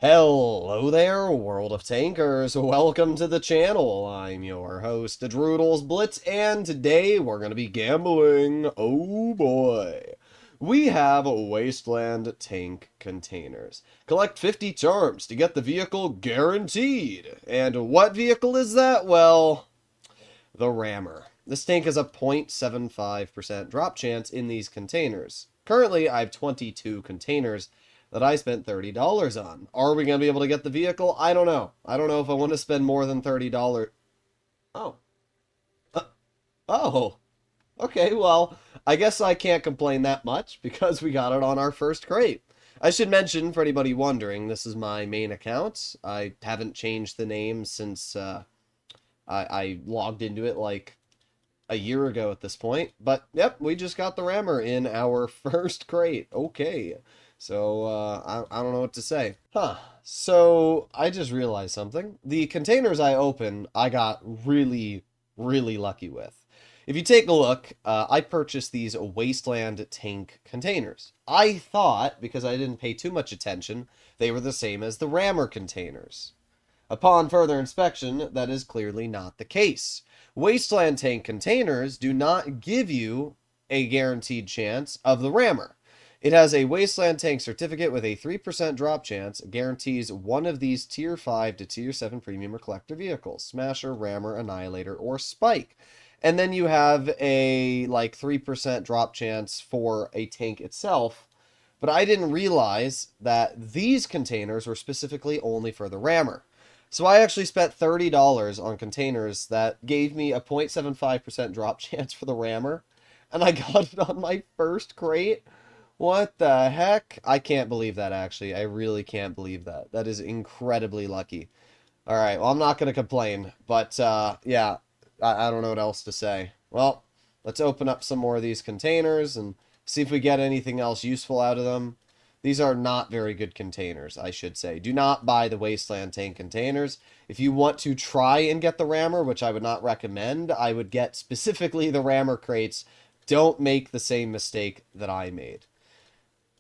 Hello there, World of Tankers. Welcome to the channel. I'm your host, Droodles Blitz, and today we're going to be gambling. Oh boy. We have Wasteland Tank Containers. Collect 50 charms to get the vehicle guaranteed. And what vehicle is that? Well, the Rammer. This tank has a 0.75% drop chance in these containers. Currently, I have 22 containers that I spent $30 on. Are we going to be able to get the vehicle? I don't know. I don't know if I want to spend more than $30. Oh. Uh, oh. Okay, well, I guess I can't complain that much because we got it on our first crate. I should mention, for anybody wondering, this is my main account. I haven't changed the name since I logged into it like a year ago at this point. But yep, we just got the Rammer in our first crate. Okay. So I don't know what to say. Huh. So I just realized something. The containers I opened, I got really, really lucky with. If you take a look, I purchased these Wasteland Tank containers. I thought, because I didn't pay too much attention, they were the same as the Rammer containers. Upon further inspection, that is clearly not the case. Wasteland Tank containers do not give you a guaranteed chance of the Rammer. It has a Wasteland Tank certificate with a 3% drop chance, guarantees one of these Tier 5 to Tier 7 Premium or Collector vehicles, Smasher, Rammer, Annihilator, or Spike. And then you have a, 3% drop chance for a tank itself, but I didn't realize that these containers were specifically only for the Rammer. So I actually spent $30 on containers that gave me a 0.75% drop chance for the Rammer, and I got it on my first crate. What the heck? I can't believe that, actually. I really can't believe that. That is incredibly lucky. Alright, well, I'm not going to complain, but, yeah, I don't know what else to say. Well, let's open up some more of these containers and see if we get anything else useful out of them. These are not very good containers, I should say. Do not buy the Wasteland Tank containers. If you want to try and get the Rammer, which I would not recommend, I would get specifically the Rammer crates. Don't make the same mistake that I made.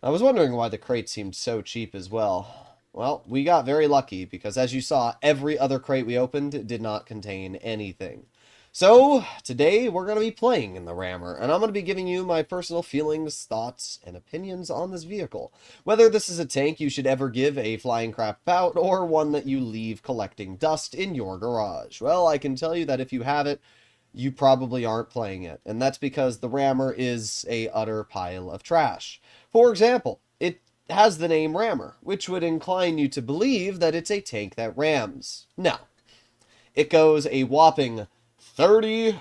I was wondering why the crate seemed so cheap as well. Well, we got very lucky because, as you saw, every other crate we opened did not contain anything. So, today we're going to be playing in the Rammer, and I'm going to be giving you my personal feelings, thoughts, and opinions on this vehicle. Whether this is a tank you should ever give a flying crap bout, or one that you leave collecting dust in your garage. Well, I can tell you that if you have it, you probably aren't playing it, and that's because the Rammer is a utter pile of trash. For example, it has the name Rammer, which would incline you to believe that it's a tank that rams. No. It goes a whopping 34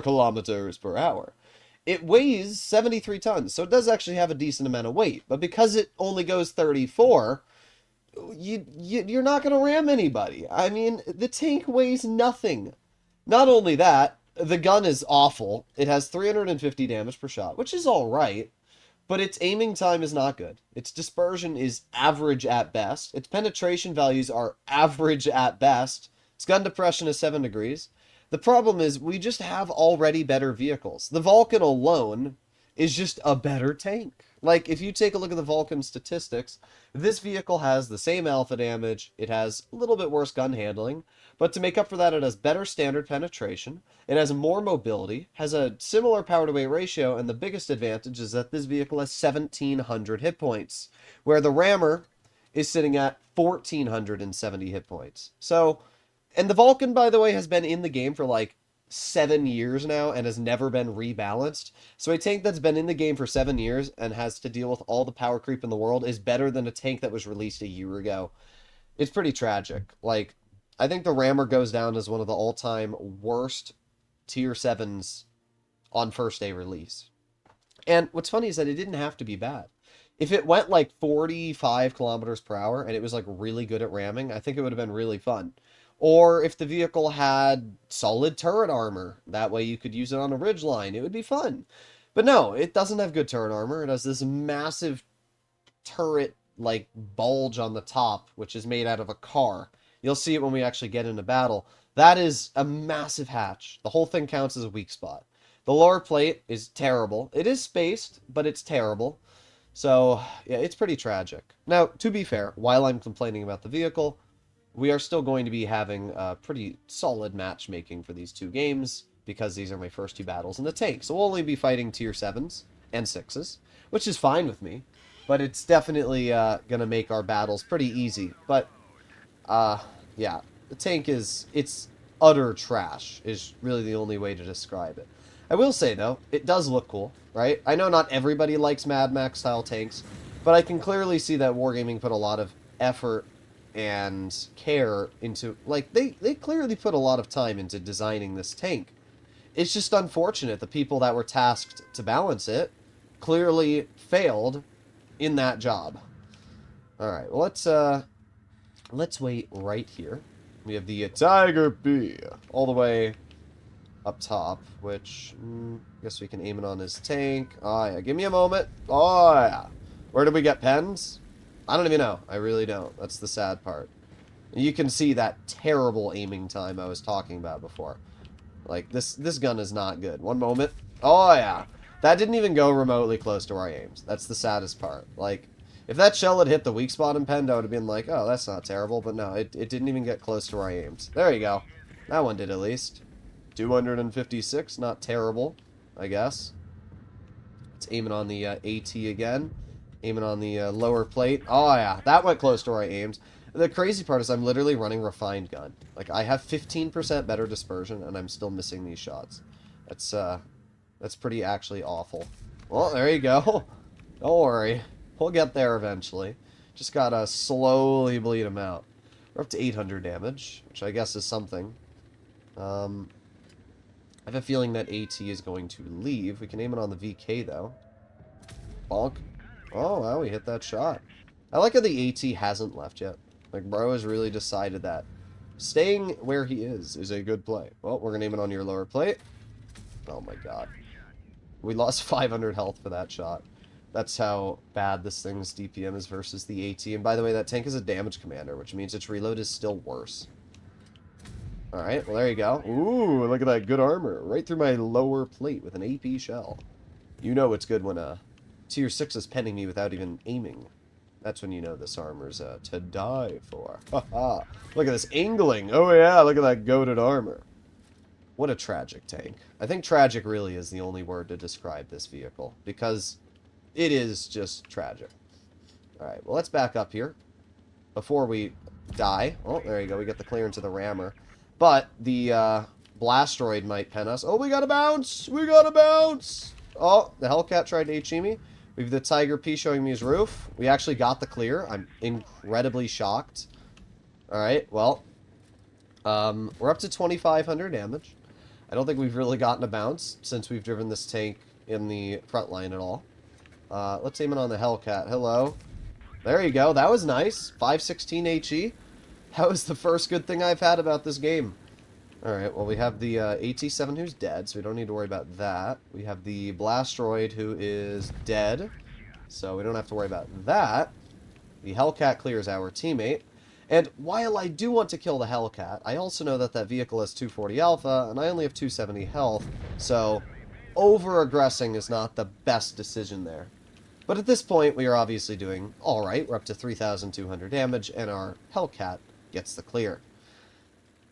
kilometers per hour. It weighs 73 tons, so it does actually have a decent amount of weight. But because it only goes 34, you're not going to ram anybody. I mean, the tank weighs nothing. Not only that, the gun is awful. It has 350 damage per shot, which is alright, but its aiming time is not good. Its dispersion is average at best. Its penetration values are average at best. Its gun depression is 7 degrees. The problem is we just have already better vehicles. The Vulcan alone is just a better tank. Like, if you take a look at the Vulcan statistics, this vehicle has the same alpha damage, it has a little bit worse gun handling, but to make up for that, it has better standard penetration, it has more mobility, has a similar power to weight ratio, and the biggest advantage is that this vehicle has 1,700 hit points, where the Rammer is sitting at 1,470 hit points. So, and the Vulcan, by the way, has been in the game for like 7 years now and has never been rebalanced. So a tank that's been in the game for 7 years and has to deal with all the power creep in the world is better than a tank that was released a year ago. It's pretty tragic. Like, I think the Rammer goes down as one of the all-time worst tier 7s on first day release. And what's funny is that it didn't have to be bad. If it went like 45 kilometers per hour and it was like really good at ramming, I think it would have been really fun. Or if the vehicle had solid turret armor, that way you could use it on a ridgeline, it would be fun. But no, it doesn't have good turret armor. It has this massive turret, like, bulge on the top, which is made out of a car. You'll see it when we actually get into battle. That is a massive hatch. The whole thing counts as a weak spot. The lower plate is terrible. It is spaced, but it's terrible. So, yeah, it's pretty tragic. Now, to be fair, while I'm complaining about the vehicle, we are still going to be having pretty solid matchmaking for these two games, because these are my first two battles in the tank. So we'll only be fighting tier 7s and 6s, which is fine with me. But it's definitely going to make our battles pretty easy. But, yeah, the tank it's utter trash, is really the only way to describe it. I will say, though, it does look cool, right? I know not everybody likes Mad Max-style tanks, but I can clearly see that Wargaming put a lot of effort and care into, like, they clearly put a lot of time into designing this tank. It's just unfortunate the people that were tasked to balance it clearly failed in that job. All right, well, let's wait right here. We have the Tiger B all the way up top, which I guess we can aim it on his tank. Oh yeah, give me a moment. Oh yeah, where did we get pens? I don't even know. I really don't. That's the sad part. You can see that terrible aiming time I was talking about before. Like, this gun is not good. One moment. Oh, yeah. That didn't even go remotely close to our aims. That's the saddest part. Like, if that shell had hit the weak spot and penned, I would have been like, oh, that's not terrible. But no, it didn't even get close to our aims. There you go. That one did at least. 256. Not terrible, I guess. It's aiming on the AT again. Aiming on the lower plate. Oh, yeah. That went close to our aims. The crazy part is I'm literally running refined gun. Like, I have 15% better dispersion, and I'm still missing these shots. That's pretty actually awful. Well, there you go. Don't worry. We'll get there eventually. Just gotta slowly bleed them out. We're up to 800 damage, which I guess is something. I have a feeling that AT is going to leave. We can aim it on the VK, though. Bonk. Oh, wow, we hit that shot. I like how the AT hasn't left yet. Like, bro has really decided that staying where he is a good play. Well, we're going to aim it on your lower plate. Oh my god. We lost 500 health for that shot. That's how bad this thing's DPM is versus the AT. And by the way, that tank is a damage commander, which means its reload is still worse. Alright, well there you go. Ooh, look at that good armor. Right through my lower plate with an AP shell. You know it's good when tier 6 is penning me without even aiming. That's when you know this armor's to die for. Haha. Look at this angling. Oh yeah, look at that goated armor. What a tragic tank. I think tragic really is the only word to describe this vehicle, because it is just tragic. Alright, well let's back up here before we die. Oh, there you go. We get the clearance of the rammer. But the Blastroid might pen us. Oh, we gotta bounce! We gotta bounce! Oh, the Hellcat tried to HE me. We have the Tiger P showing me his roof. We actually got the clear. I'm incredibly shocked. Alright, well. We're up to 2,500 damage. I don't think we've really gotten a bounce since we've driven this tank in the front line at all. Let's aim it on the Hellcat. Hello. There you go. That was nice. 516 HE. That was the first good thing I've had about this game. Alright, well we have the AT-7 who's dead, so we don't need to worry about that. We have the Blastroid who is dead, so we don't have to worry about that. The Hellcat clears our teammate. And while I do want to kill the Hellcat, I also know that that vehicle has 240 alpha, and I only have 270 health, so over-aggressing is not the best decision there. But at this point, we are obviously doing alright. We're up to 3,200 damage, and our Hellcat gets the clear.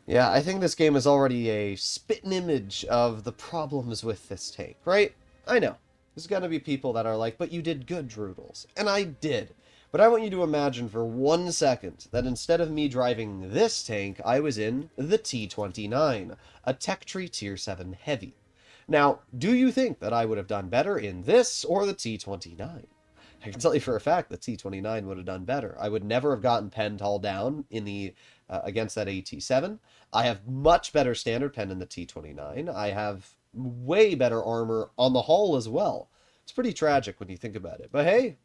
Yeah, I think this game is already a spitting image of the problems with this tank, right? I know. There's gonna be people that are like, but you did good, Droodles. And I did. But I want you to imagine for 1 second that instead of me driving this tank, I was in the T-29, a Tech Tree Tier 7 Heavy. Now, do you think that I would have done better in this or the T-29? I can tell you for a fact the T-29 would have done better. I would never have gotten penned hull down in the against that AT-7. I have much better standard pen in the T-29. I have way better armor on the hull as well. It's pretty tragic when you think about it. But hey,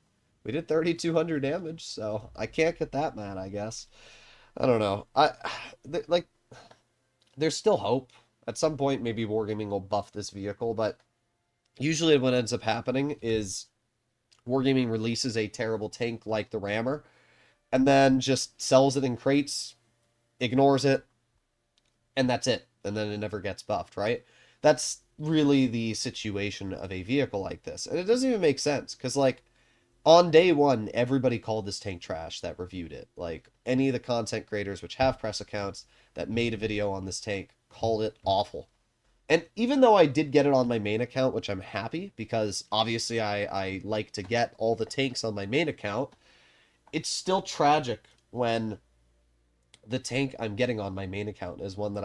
we did 3,200 damage, so I can't get that mad, I guess. I don't know. Like, there's still hope. At some point, maybe Wargaming will buff this vehicle, but usually what ends up happening is Wargaming releases a terrible tank like the Rammer, and then just sells it in crates, ignores it, and that's it. And then it never gets buffed, right? That's really the situation of a vehicle like this. And it doesn't even make sense, because, like, On day one, everybody called this tank trash that reviewed it. Like, any of the content creators which have press accounts that made a video on this tank called it awful. And even though I did get it on my main account, which I'm happy, because obviously I like to get all the tanks on my main account, it's still tragic when the tank I'm getting on my main account is one that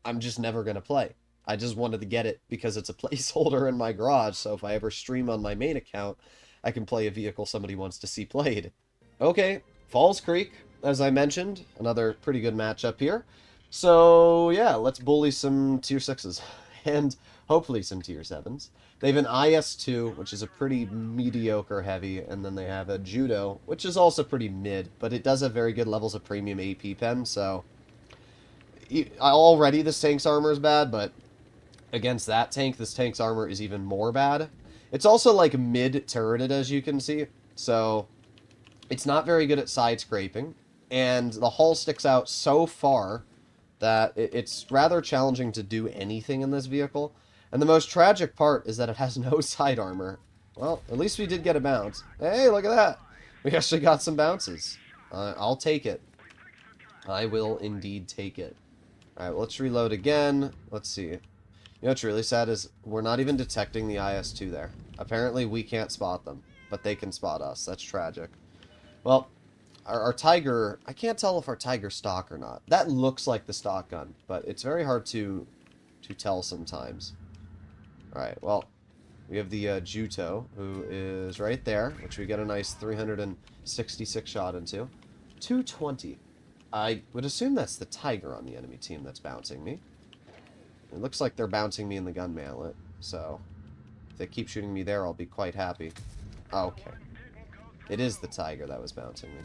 I'm just never going to play. I just wanted to get it because it's a placeholder in my garage, so if I ever stream on my main account, I can play a vehicle somebody wants to see played. Okay, Falls Creek, as I mentioned, another pretty good matchup here. So, yeah, let's bully some tier 6s, and hopefully some tier 7s. They have an IS-2, which is a pretty mediocre heavy, and then they have a Judo, which is also pretty mid, but it does have very good levels of premium AP pen, so... Already this tank's armor is bad, but against that tank, this tank's armor is even more bad. It's also, like, mid-turreted, as you can see, so it's not very good at side scraping, and the hull sticks out so far that it's rather challenging to do anything in this vehicle. And the most tragic part is that it has no side armor. Well, at least we did get a bounce. Hey, look at that! We actually got some bounces. I'll take it. I will indeed take it. Alright, well, let's reload again. Let's see. You know what's really sad is we're not even detecting the IS-2 there. Apparently we can't spot them, but they can spot us. That's tragic. Well, our Tiger, I can't tell if our Tiger's stock or not. That looks like the stock gun, but it's very hard to tell sometimes. Alright, well, we have the Juto, who is right there, which we get a nice 366 shot into. 220. I would assume that's the Tiger on the enemy team that's bouncing me. It looks like they're bouncing me in the gun mantlet, so if they keep shooting me there, I'll be quite happy. Okay. It is the Tiger that was bouncing me.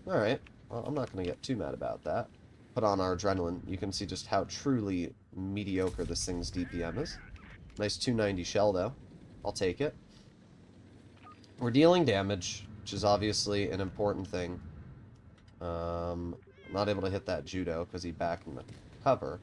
Alright, well, I'm not going to get too mad about that. Put on our adrenaline. You can see just how truly mediocre this thing's DPM is. Nice 290 shell, though. I'll take it. We're dealing damage, which is obviously an important thing. I'm not able to hit that Judo because he backed in the cover.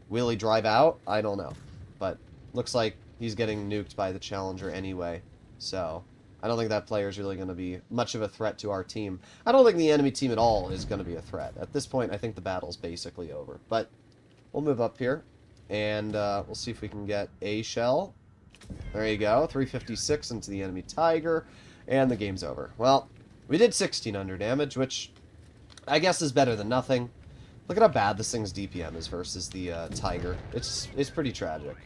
Will he drive out? I don't know. But looks like he's getting nuked by the Challenger anyway. So I don't think that player is really going to be much of a threat to our team. I don't think the enemy team at all is going to be a threat. At this point, I think the battle's basically over. But we'll move up here, and we'll see if we can get a shell. There you go, 356 into the enemy Tiger, and the game's over. Well, we did 1600 damage, which I guess is better than nothing. Look at how bad this thing's DPM is versus the Tiger. It's pretty tragic.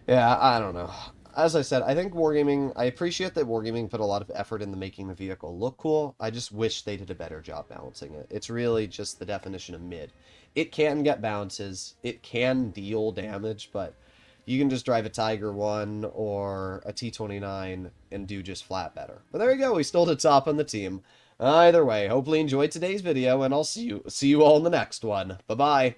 Yeah, I don't know. As I said, I think Wargaming, I appreciate that Wargaming put a lot of effort into making the vehicle look cool. I just wish they did a better job balancing it. It's really just the definition of mid. It can get bounces, it can deal damage, but you can just drive a Tiger 1 or a T-29 and do just flat better. But there you go, we still did top on the team. Either way, hopefully you enjoyed today's video, and I'll see you all in the next one. Bye-bye.